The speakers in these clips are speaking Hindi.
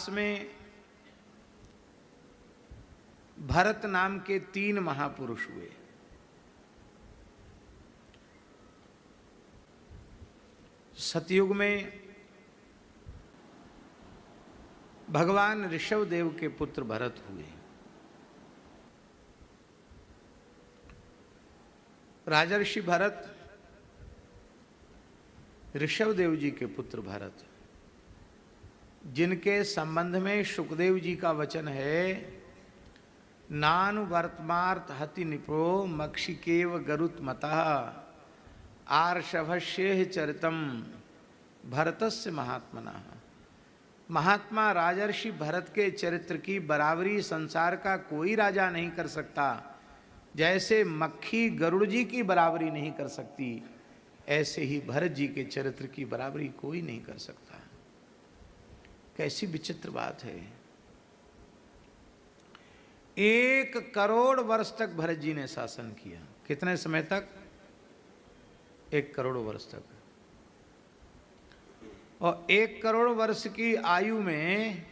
इतिहास में भरत नाम के 3 महापुरुष हुए। सतयुग में भगवान ऋषभ देव के पुत्र भरत हुए। राजर्षि भरत, ऋषभ देव जी के पुत्र भरत, जिनके संबंध में शुकदेव जी का वचन है, नानु वर्तमार्थ हति निपो मक्षिकेव गरुत मतः आर्षभस्येह चरितम भरतस्य महात्मनः। महात्मा राजर्षि भरत के चरित्र की बराबरी संसार का कोई राजा नहीं कर सकता। जैसे मक्खी गरुड़ जी की बराबरी नहीं कर सकती, ऐसे ही भरत जी के चरित्र की बराबरी कोई नहीं कर सकता। कैसी विचित्र बात है। 1 करोड़ वर्ष तक भरत जी ने शासन किया। कितने समय तक? 1 करोड़ वर्ष तक। और 1 करोड़ वर्ष की आयु में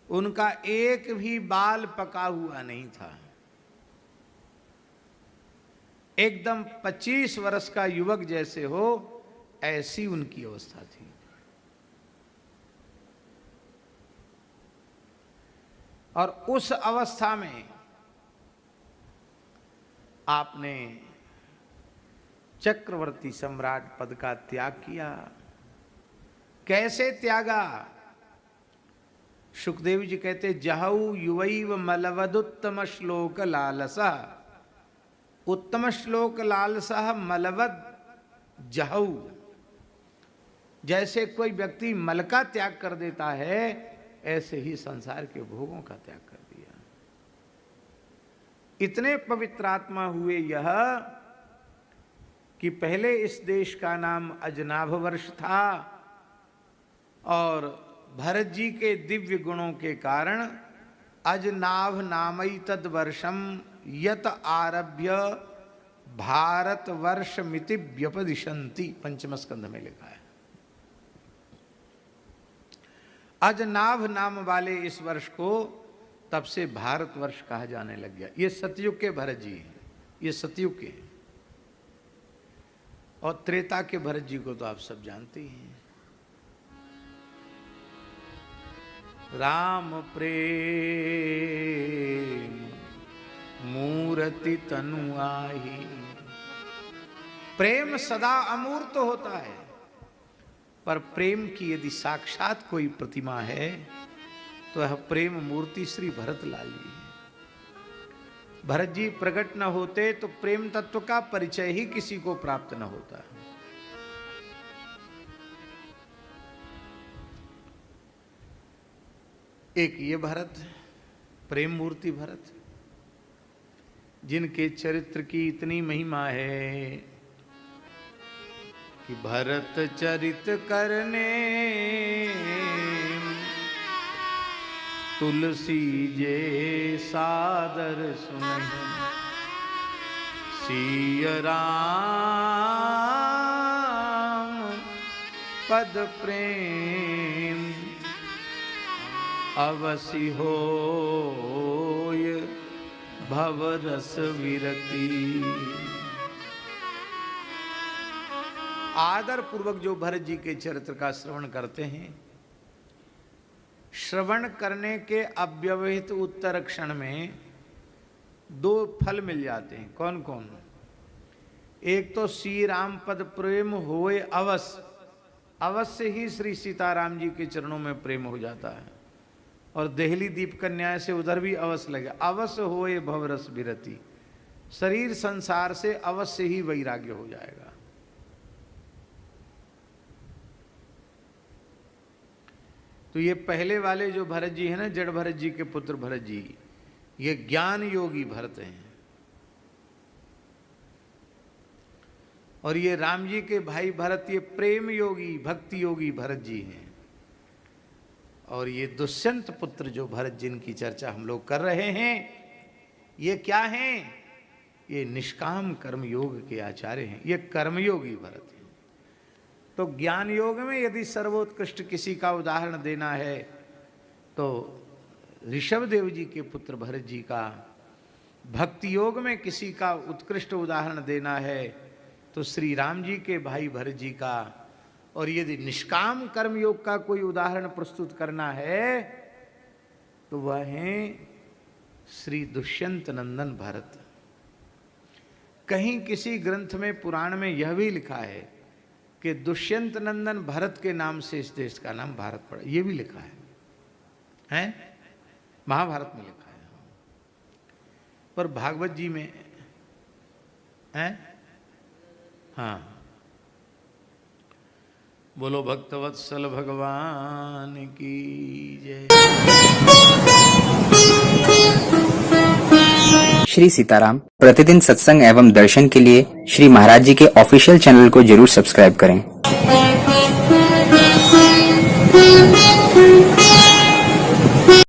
उनका एक भी बाल पका हुआ नहीं था। एकदम 25 वर्ष का युवक जैसे हो, ऐसी उनकी अवस्था थी। और उस अवस्था में आपने चक्रवर्ती सम्राट पद का त्याग किया। कैसे त्यागा? शुकदेव जी कहते, जहऊ युवैव मलवदुत्तम श्लोक लालसा। उत्तम श्लोक लालसा मलवद जहऊ। जैसे कोई व्यक्ति मल का त्याग कर देता है, ऐसे ही संसार के भोगों का त्याग कर दिया। इतने पवित्र आत्मा हुए यह कि पहले इस देश का नाम अजनाभ वर्ष था, और भरत जी के दिव्य गुणों के कारण अजनाभ नामई तद वर्षम यत आरभ्य भारत वर्ष मिति व्यपदिशंति, पंचम स्कंध में लिखा है। अजनाभ नाम वाले इस वर्ष को तब से भारत वर्ष कहा जाने लग गया। ये सतयुग के भरत जी हैं, ये सतयुग के। और त्रेता के भरत जी को तो आप सब जानते ही हैं। राम प्रेम मूर्ति तनु आही। प्रेम सदा अमूर्त होता है, पर प्रेम की यदि साक्षात कोई प्रतिमा है तो यह प्रेम मूर्ति श्री भरत लाल जी है। भरत जी प्रकट न होते तो प्रेम तत्व का परिचय ही किसी को प्राप्त न होता। एक ये भरत, प्रेम मूर्ति भरत, जिनके चरित्र की इतनी महिमा है कि भरत चरित करने तुलसी जे सादर सुनहि। सिय राम पद प्रेम अवसि होय भवरस विरति। आदर पूर्वक जो भरत जी के चरित्र का श्रवण करते हैं, श्रवण करने के अव्यवहित उत्तर क्षण में 2 फल मिल जाते हैं। कौन कौन? एक तो श्री राम पद प्रेम होए अवश्य, अवश्य ही श्री सीताराम जी के चरणों में प्रेम हो जाता है। और देहली दीप कन्या से उधर भी अवश्य लगे, अवश्य होए भवरस विरति। शरीर संसार से अवश्य ही वैराग्य हो जाएगा। तो ये पहले वाले जो भरत जी हैं ना, जड़ भरत जी के पुत्र भरत जी, ये ज्ञान योगी भरत हैं। और ये राम जी के भाई भरत, ये प्रेम योगी भक्ति योगी भरत जी हैं। और ये दुष्यंत पुत्र जो भरत जिनकी चर्चा हम लोग कर रहे हैं, ये क्या हैं? ये निष्काम कर्म योग के आचार्य हैं। ये कर्मयोगी भरत हैं। तो ज्ञान योग में यदि सर्वोत्कृष्ट किसी का उदाहरण देना है तो ऋषभ देव जी के पुत्र भरत जी का, भक्ति योग में किसी का उत्कृष्ट उदाहरण देना है तो श्री राम जी के भाई भरत जी का, और यदि निष्काम कर्म योग का कोई उदाहरण प्रस्तुत करना है तो वह है श्री दुष्यंत नंदन भरत। कहीं किसी ग्रंथ में पुराण में यह भी लिखा है कि दुष्यंत नंदन भरत के नाम से इस देश का नाम भारत पड़ा, ये भी लिखा है महाभारत में लिखा है। पर भागवत जी में है, हाँ, बोलो भक्तवत्सल भगवान की जय। श्री सीताराम प्रतिदिन सत्संग एवं दर्शन के लिए श्री महाराज जी के ऑफिशियल चैनल को जरूर सब्सक्राइब करें।